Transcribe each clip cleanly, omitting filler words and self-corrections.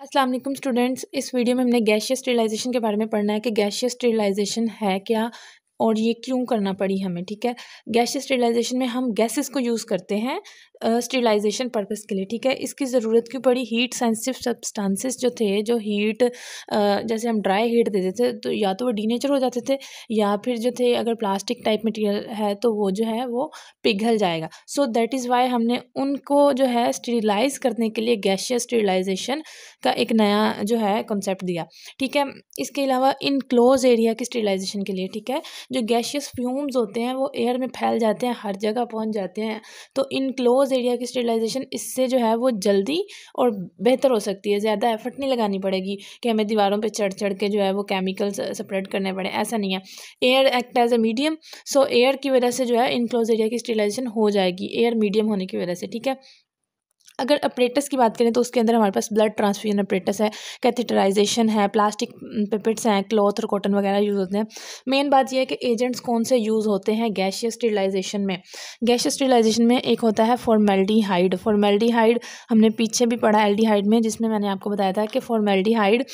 अस्सलाम वालेकुम स्टूडेंट्स। इस वीडियो में हमने गैसियस स्टेरिलाइजेशन के बारे में पढ़ना है कि गैसियस स्टेरिलाइजेशन है क्या और ये क्यों करना पड़ी हमें। ठीक है, गैसियस स्टेरिलाइजेशन में हम गैसेस को यूज़ करते हैं स्टेरिलाइजेशन पर्पस के लिए। ठीक है, इसकी ज़रूरत क्यों पड़ी? हीट सेंसिटिव सब्सटेंसेस जो थे, जो हीट जैसे हम ड्राई हीट देते थे तो या तो वो डीनेचर हो जाते थे, या फिर जो थे अगर प्लास्टिक टाइप मटेरियल है तो वो जो है वो पिघल जाएगा। सो दैट इज़ वाई हमने उनको जो है स्टेरिलाइज करने के लिए गैसियस स्टेरिलाइजेशन का एक नया जो है कॉन्सेप्ट दिया। ठीक है, इसके अलावा इन क्लोज एरिया की स्टेरिलाइजेशन के लिए, ठीक है, जो गैसियस फ्यूम्स होते हैं वो एयर में फैल जाते हैं, हर जगह पहुंच जाते हैं। तो इन क्लोज एरिया की स्टेरिलाइजेशन इससे जो है वो जल्दी और बेहतर हो सकती है। ज़्यादा एफर्ट नहीं लगानी पड़ेगी कि हमें दीवारों पे चढ़ चढ़ के जो है वो केमिकल्स सेपरेट करने पड़े, ऐसा नहीं है। Air act as a medium, so air की वजह से जो है इन क्लोज एरिया की स्टेरिलाइजेशन हो जाएगी, एयर मीडियम होने की वजह से। ठीक है, अगर अपरेटस की बात करें तो उसके अंदर हमारे पास ब्लड ट्रांसफ्यूजन अपरेटस है, कैथेटराइजेशन है, प्लास्टिक पिपेट्स हैं, क्लॉथ और कॉटन वगैरह यूज़ होते हैं। मेन बात यह है कि एजेंट्स कौन से यूज़ होते हैं गैसियस स्टेरिलाइजेशन में। गैसियस स्टेरिलाइजेशन में एक होता है फॉर्मेल्डिहाइड। फॉर्मेल्डिहाइड हमने पीछे भी पढ़ा एल्डिहाइड में, जिसमें मैंने आपको बताया था कि फॉर्मेल्डिहाइड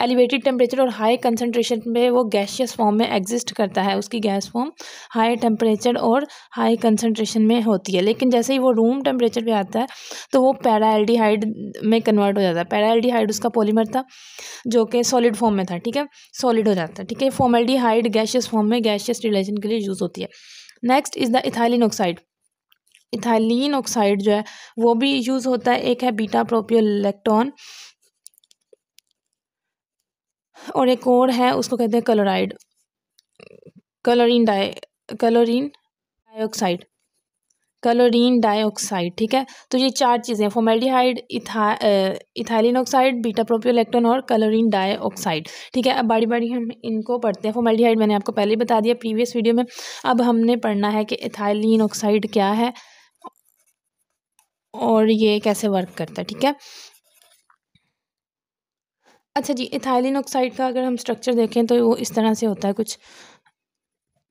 एलिवेटेड टेम्परेचर और हाई कंसनट्रेशन में वो गैसियस फॉर्म में एग्जिस्ट करता है। उसकी गैस फॉर्म हाई टेम्परेचर और हाई कंसनट्रेशन में होती है, लेकिन जैसे ही वो रूम टेम्परेचर पे आता है तो वो पैराएल्डिहाइड में कन्वर्ट हो जाता है। पैराएल्डिहाइड उसका पॉलीमर था जो कि सॉलिड फॉर्म में था। ठीक है, सॉलिड हो जाता है। ठीक है, फॉर्मेल्डिहाइड गैसियस फॉर्म में गैसियस स्टेरिलाइजेशन के लिए यूज़ होती है। Next is the ethylene oxide. Ethylene oxide जो है वो भी यूज़ होता है। एक है बीटा प्रोपियोलैक्टोन और एक और है, उसको कहते हैं chloride, chlorine dioxide, chlorine dioxide. ठीक है, तो ये चार चीज़ें, फॉर्मेल्डिहाइड, इथाइलिन ऑक्साइड, बीटा प्रोपियोलैक्टोन और क्लोरीन डाइऑक्साइड। ठीक है, अब बारी बारी हम इनको पढ़ते हैं। फॉर्मेल्डिहाइड मैंने आपको पहले ही बता दिया प्रीवियस वीडियो में। अब हमने पढ़ना है कि इथाइलिन ऑक्साइड क्या है और ये कैसे वर्क करता है। ठीक है, अच्छा जी, इथाइलिन ऑक्साइड का अगर हम स्ट्रक्चर देखें तो वो इस तरह से होता है कुछ।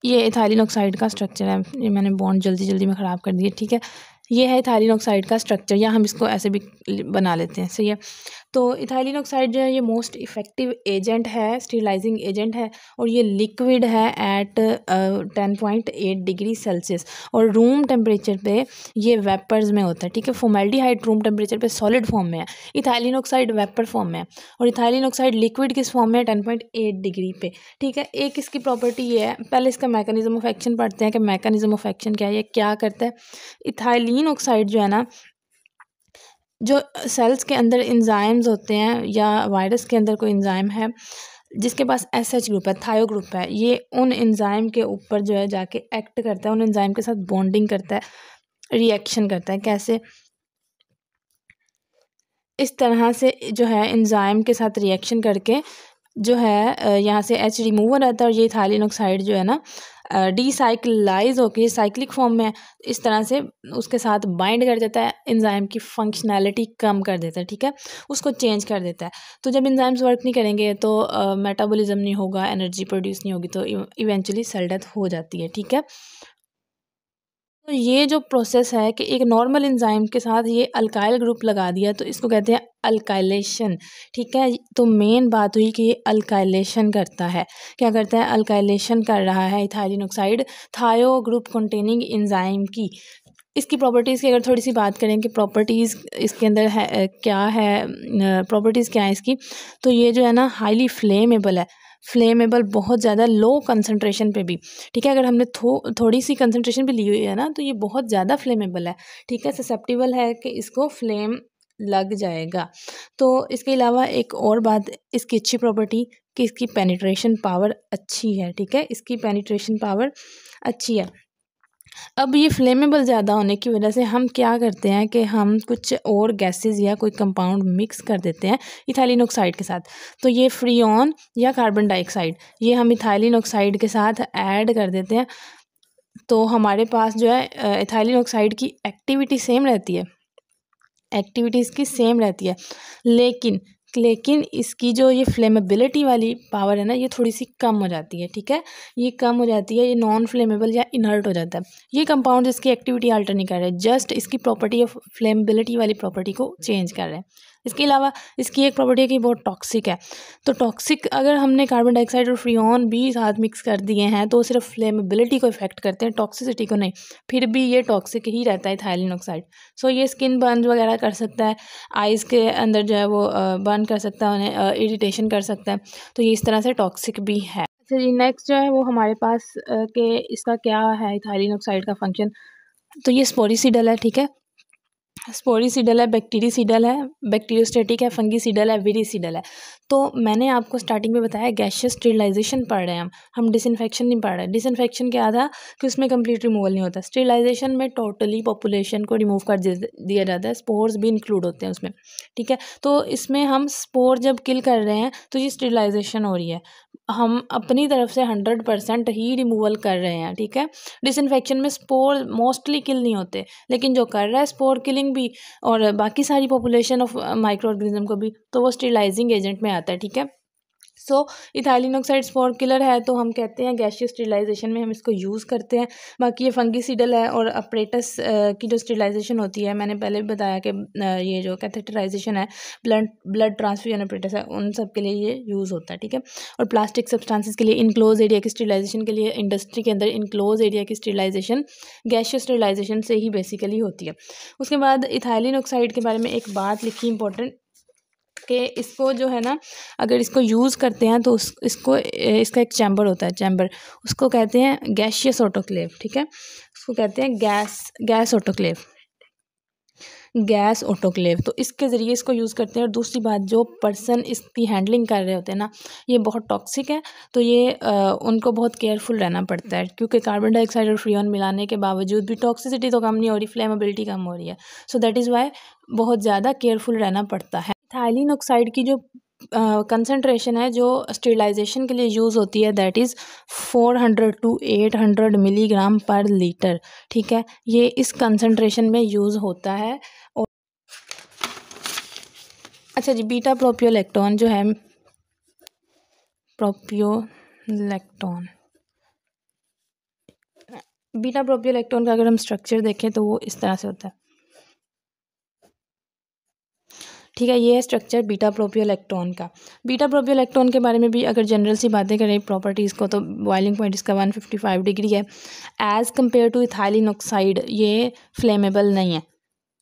ये इथाइलिन ऑक्साइड का स्ट्रक्चर है। ये मैंने बॉन्ड जल्दी जल्दी में ख़राब कर दिए। ठीक है, ये है इथाइलिन ऑक्साइड का स्ट्रक्चर, या हम इसको ऐसे भी बना लेते हैं। सही है, तो इथाइलिन ऑक्साइड जो है ये मोस्ट इफ़ेक्टिव एजेंट है, स्टेरिलाइजिंग एजेंट है, और ये लिक्विड है एट 10.8 डिग्री सेल्सियस और रूम टेम्परेचर पे ये वेपर्स में होता है। ठीक है, फॉर्मेल्डिहाइड रूम टेम्परेचर पे सॉलिड फॉर्म में है, इथाइलिन ऑक्साइड वेपर फॉर्म में है, और इथाइलिन ऑक्साइड लिक्विड किस फॉर्म में है? 10.8 डिग्री पे। ठीक है, एक इसकी प्रॉपर्टी ये है, पहले इसका मैकेनिज्म ऑफ एक्शन पढ़ते हैं कि मैकेनिज्म ऑफ एक्शन क्या है, ये क्या करता है। इथाइलिन ऑक्साइड जो है ना, जो सेल्स के अंदर एंजाइम्स होते हैं या वायरस के अंदर कोई एंजाइम है जिसके पास एसएच ग्रुप है, थायो ग्रुप है, ये उन एंजाइम के ऊपर जो है जाके एक्ट करता है, उन एंजाइम के साथ बॉन्डिंग करता है, रिएक्शन करता है। कैसे? इस तरह से जो है एंजाइम के साथ रिएक्शन करके जो है यहाँ से एच रिमूव हो जाता है, और ये इथाइलिन ऑक्साइड जो है ना डीसाइक्लाइज होकर साइक्लिक फॉर्म में इस तरह से उसके साथ बाइंड कर देता है, एंजाइम की फंक्शनैलिटी कम कर देता है। ठीक है, उसको चेंज कर देता है। तो जब एंजाइम्स वर्क नहीं करेंगे तो मेटाबॉलिज्म नहीं होगा, एनर्जी प्रोड्यूस नहीं होगी, तो इवेंचुअली सेल डेथ हो जाती है। ठीक है, तो ये जो प्रोसेस है कि एक नॉर्मल एंजाइम के साथ ये अल्काइल ग्रुप लगा दिया तो इसको कहते हैं अल्काइलेशन। ठीक है, तो मेन बात हुई कि ये अल्काइलेशन करता है। क्या करता है? अल्काइलेशन कर रहा है इथाइलिन ऑक्साइड थायो ग्रुप कंटेनिंग एंजाइम की। इसकी प्रॉपर्टीज़ की अगर थोड़ी सी बात करें कि प्रॉपर्टीज़ इसके अंदर है क्या है, प्रॉपर्टीज़ क्या है इसकी, तो ये जो है ना हाईली फ्लेमेबल है, फ्लेमेबल बहुत ज़्यादा लो कंसंट्रेशन पे भी। ठीक है, अगर हमने थोड़ी सी कंसंट्रेशन भी ली हुई है ना तो ये बहुत ज़्यादा फ्लेमेबल है। ठीक है, ससेप्टिबल है कि इसको फ्लेम लग जाएगा। तो इसके अलावा एक और बात इसकी अच्छी प्रॉपर्टी कि इसकी पेनिट्रेशन पावर अच्छी है। ठीक है, इसकी पेनिट्रेशन पावर अच्छी है। अब ये फ्लेमेबल ज़्यादा होने की वजह से हम क्या करते हैं कि हम कुछ और गैसेस या कोई कंपाउंड मिक्स कर देते हैं इथाइलिन ऑक्साइड के साथ। तो ये फ्रीऑन या कार्बन डाइऑक्साइड ये हम इथाइलिन ऑक्साइड के साथ ऐड कर देते हैं, तो हमारे पास जो है इथाइलिन ऑक्साइड की एक्टिविटी सेम रहती है, एक्टिविटी इसकी सेम रहती है, लेकिन इसकी जो ये फ्लेमेबिलिटी वाली पावर है ना ये थोड़ी सी कम हो जाती है। ठीक है, ये कम हो जाती है, ये नॉन फ्लेमेबल या इनर्ट हो जाता है। ये कंपाउंड इसकी एक्टिविटी अल्टर नहीं कर रहे, जस्ट इसकी प्रॉपर्टी ऑफ फ्लेमेबिलिटी वाली प्रॉपर्टी को चेंज कर रहे हैं। इसके अलावा इसकी एक प्रॉपर्टी है कि बहुत टॉक्सिक है। तो टॉक्सिक अगर हमने कार्बन डाइऑक्साइड और फ्रीऑन भी साथ मिक्स कर दिए हैं तो सिर्फ फ्लेमेबिलिटी को इफेक्ट करते हैं, टॉक्सिसिटी को नहीं। फिर भी ये टॉक्सिक ही रहता है इथाइलिन ऑक्साइड। सो ये स्किन बर्न वगैरह कर सकता है, आइज़ के अंदर जो है वो बर्न कर सकता है, उन्हें इरिटेशन कर सकता है। तो ये इस तरह से टॉक्सिक भी है। अच्छा जी, नेक्स्ट जो है वो हमारे पास कि इसका क्या है इथाइलिन ऑक्साइड का फंक्शन। तो ये स्पोरिसिडल है, ठीक है। स्पोरिसिडल है, बैक्टीरियसिडल है, बैक्टीरियोस्टेटिक है, फंगिसिडल है, विरिसिडल है। तो मैंने आपको स्टार्टिंग में बताया गैशियस स्टेरिलाइजेशन पढ़ रहे हैं हम डिसइंफेक्शन नहीं पढ़ रहे। डिसइंफेक्शन क्या था कि उसमें कंप्लीट रिमूवल नहीं होता। स्टेरिलाइजेशन में टोटली पॉपुलेशन को रिमूव कर दिया जाता है, स्पोर्स भी इंक्लूड होते हैं उसमें, ठीक है। तो इसमें हम स्पोर जब किल कर रहे हैं तो ये स्टेरिलाइजेशन हो रही है, हम अपनी तरफ से 100% ही रिमूवल कर रहे हैं, ठीक है। डिसइंफेक्शन में स्पोर मोस्टली किल नहीं होते, लेकिन जो कर रहा है स्पोर किलिंग भी और बाकी सारी पॉपुलेशन ऑफ माइक्रो ऑर्गेनिज्म को भी, तो वो स्टेरिलाइजिंग एजेंट में आता है, ठीक है। सो इथाइलिन ऑक्साइड स्पोर किलर है, तो हम कहते हैं गैशियस स्टेरिलाइजेशन में हम इसको यूज़ करते हैं। बाकी ये फंगिसिडल है और अपरेटस की जो स्टेरिलाइजेशन होती है, मैंने पहले भी बताया कि ये जो कैथेटराइजेशन है, ब्लड ट्रांसफ्यूजन अपरेटस है, उन सब के लिए ये यूज़ होता है, ठीक है। और प्लास्टिक सब्सटेंसेस के लिए इनक्लोज एरिया की स्टेरिलाइजेशन के लिए, इंडस्ट्री के अंदर इनक्लोज एरिया की स्टेरिलाइजेशन गैशियस स्टेरिलाइजेशन से ही बेसिकली होती है। उसके बाद इथाइलिन ऑक्साइड के बारे में एक बात लिखी इंपॉर्टेंट कि इसको जो है ना, अगर इसको यूज़ करते हैं तो इसको इसका एक चैम्बर होता है, चैम्बर, उसको कहते हैं गैशियस ऑटोक्लेव, ठीक है। उसको कहते हैं गैस ऑटोक्लेव। तो इसके ज़रिए इसको यूज़ करते हैं। और दूसरी बात, जो पर्सन इसकी हैंडलिंग कर रहे होते हैं ना, ये बहुत टॉक्सिक है, तो ये उनको बहुत केयरफुल रहना पड़ता है, क्योंकि कार्बन डाइऑक्साइड और फ्रीऑन मिलाने के बावजूद भी टॉक्सिसिटी तो कम नहीं हो रही, फ्लेमेबिलिटी कम हो रही है। सो दैट इज़ वाई बहुत ज़्यादा केयरफुल रहना पड़ता है। इथाइलिन ऑक्साइड की जो कंसनट्रेशन है जो स्टेरिलाइजेशन के लिए यूज़ होती है, दैट इज़ 400 to 800 मिलीग्राम पर लीटर, ठीक है। ये इस कंसनट्रेशन में यूज़ होता है। और अच्छा जी, बीटा प्रोपियोलैक्टोन जो है, बीटा प्रोपियोलैक्टोन का अगर हम स्ट्रक्चर देखें तो वो इस तरह से होता है, ठीक है। ये है स्ट्रक्चर बीटा प्रोपियोलैक्टोन का। बीटा प्रोपियोलैक्टोन के बारे में भी अगर जनरल सी बातें करें प्रॉपर्टीज़ को, तो बॉइलिंग पॉइंट इसका 155 डिग्री है। As compared to ethylene oxide ये फ्लेमेबल नहीं है,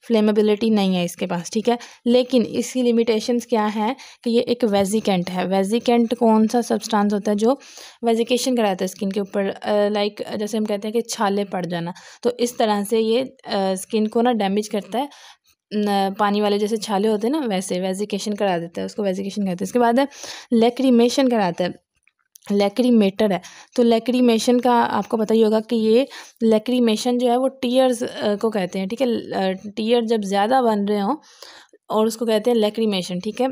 फ्लेमेबिलिटी नहीं है इसके पास, ठीक है। लेकिन इसकी लिमिटेशंस क्या हैं कि ये एक वेजिकेंट है। वेजिकेंट कौन सा सब्सटेंस होता है जो वेजिकेशन कराता है स्किन के ऊपर, लाइक जैसे हम कहते हैं कि छाले पड़ जाना, तो इस तरह से ये स्किन को ना डैमेज करता है। पानी वाले जैसे छाले होते हैं ना, वैसे वेजिकेशन करा देता है, उसको वेजिकेशन कहते हैं। इसके बाद है लैक्रीमेशन कराता है, लैक्रीमेटर है। तो लैक्रीमेशन का आपको पता ही होगा कि ये लैक्रीमेशन जो है वो टीयर्स को कहते हैं, ठीक है। टीयर जब ज़्यादा बन रहे हों और उसको कहते हैं लैक्रीमेशन, ठीक है।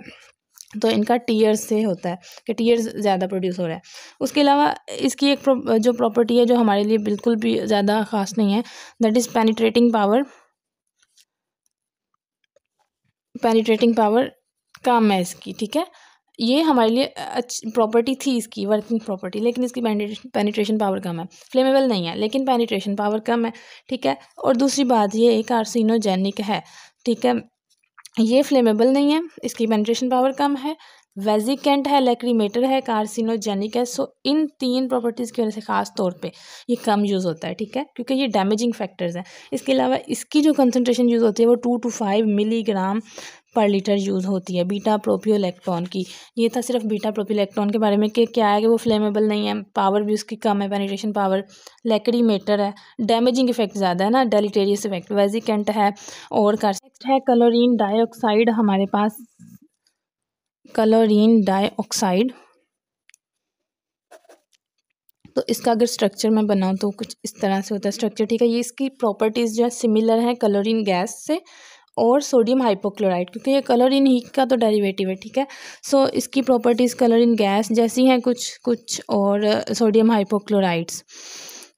तो इनका टीयर्स से होता है कि टीयर्स ज़्यादा प्रोड्यूस हो रहा है। उसके अलावा इसकी एक जो प्रॉपर्टी है जो हमारे लिए बिल्कुल भी ज़्यादा ख़ास नहीं है, दैट इज़ पेनिट्रेटिंग पावर कम है इसकी, ठीक है। ये हमारे लिए अच्छी प्रॉपर्टी थी, इसकी वर्किंग प्रॉपर्टी, लेकिन इसकी पेनिट्रेशन पावर कम है। फ्लेमेबल नहीं है लेकिन पेनिट्रेशन पावर कम है, ठीक है। और दूसरी बात, ये कार्सिनोजेनिक है, ठीक है। ये फ्लेमेबल नहीं है, इसकी पेनिट्रेशन पावर कम है, वेजिकेंट है, लैक्रीमेटर है, कार्सिनोजेनिक है। सो इन 3 प्रॉपर्टीज़ की वजह से ख़ास तौर पे ये कम यूज़ होता है, ठीक है, क्योंकि ये डैमेजिंग फैक्टर्स हैं। इसके अलावा इसकी जो कंसनट्रेशन यूज़ होती है वो 2 to 5 मिलीग्राम पर लीटर यूज़ होती है बीटा प्रोपियोलैक्टोन की। ये था सिर्फ बीटा प्रोपियोलैक्टोन के बारे में कि क्या है कि वो फ्लेमेबल नहीं है, पावर भी उसकी कम है, पेनिट्रेशन पावर, लैक्रीमेटर है, डैमेजिंग इफेक्ट ज़्यादा है ना, डेलिटेरियस इफेक्ट, वेजिकेंट है और नेक्स्ट है क्लोरीन डाइऑक्साइड हमारे पास। क्लोरीन डाइऑक्साइड, तो इसका अगर स्ट्रक्चर मैं बनाऊँ तो कुछ इस तरह से होता है स्ट्रक्चर, ठीक है। ये इसकी प्रॉपर्टीज़ जो है सिमिलर है क्लोरीन गैस से और सोडियम हाइपोक्लोराइड, क्योंकि ये क्लोरीन ही का तो डेरिवेटिव है, ठीक है। सो इसकी प्रॉपर्टीज़ क्लोरीन गैस जैसी हैं कुछ और सोडियम हाइपोक्लोराइड्स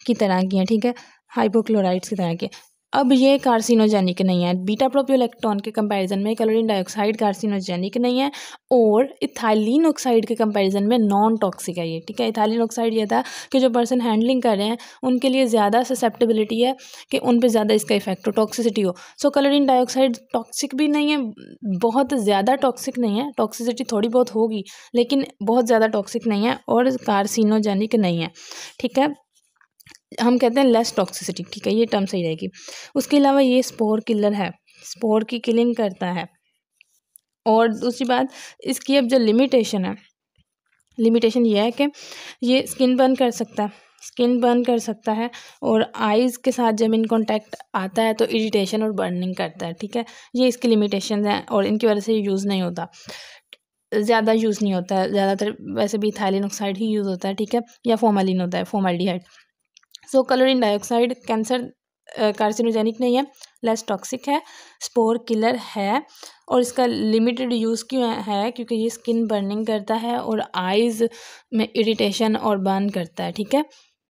की तरह की हैं, ठीक है, हाइपोक्लोराइड्स की तरह की। अब ये कार्सिनोजेनिक नहीं है। बीटा प्रोपियोलैक्टोन के कंपैरिजन में कलोरीन डाइऑक्साइड कार्सिनोजेनिक नहीं है और इथाइलिन ऑक्साइड के कंपैरिजन में नॉन टॉक्सिक है ये, ठीक है। इथाइलिन ऑक्साइड ये था कि जो पर्सन हैंडलिंग कर रहे हैं उनके लिए ज़्यादा ससेप्टेबिलिटी है कि उन पे ज़्यादा इसका इफेक्ट हो, टॉक्सिसिटी हो। सो कलोरीन डाइऑक्साइड टॉक्सिक भी नहीं है, बहुत ज़्यादा टॉक्सिक नहीं है, टॉक्सिसिटी थोड़ी बहुत होगी लेकिन बहुत ज़्यादा टॉक्सिक नहीं है और कार्सिनोजेनिक नहीं है, ठीक है। हम कहते हैं लेस टॉक्सिसिटी, ठीक है, ये टर्म सही रहेगी। उसके अलावा ये स्पोर किलर है, स्पोर की किलिंग करता है। और दूसरी बात, इसकी अब जो लिमिटेशन है, लिमिटेशन ये है कि ये स्किन बर्न कर सकता है, स्किन बर्न कर सकता है और आइज़ के साथ जब इन कांटेक्ट आता है तो इरिटेशन और बर्निंग करता है, ठीक है। ये इसकी लिमिटेशन हैं और इनकी वजह से यूज़ नहीं होता, ज़्यादा यूज़ नहीं होता है। ज़्यादातर वैसे भी इथाइलिन ऑक्साइड ही यूज़ होता है, ठीक है, या फॉर्मालिन होता है, फॉर्माल्डिहाइड। सो कलोरीन डाइऑक्साइड कैंसर कार्सिनोजेनिक नहीं है, लेस टॉक्सिक है, स्पोर किलर है और इसका लिमिटेड यूज़ क्यों है क्योंकि ये स्किन बर्निंग करता है और आइज़ में इरिटेशन और बर्न करता है, ठीक है।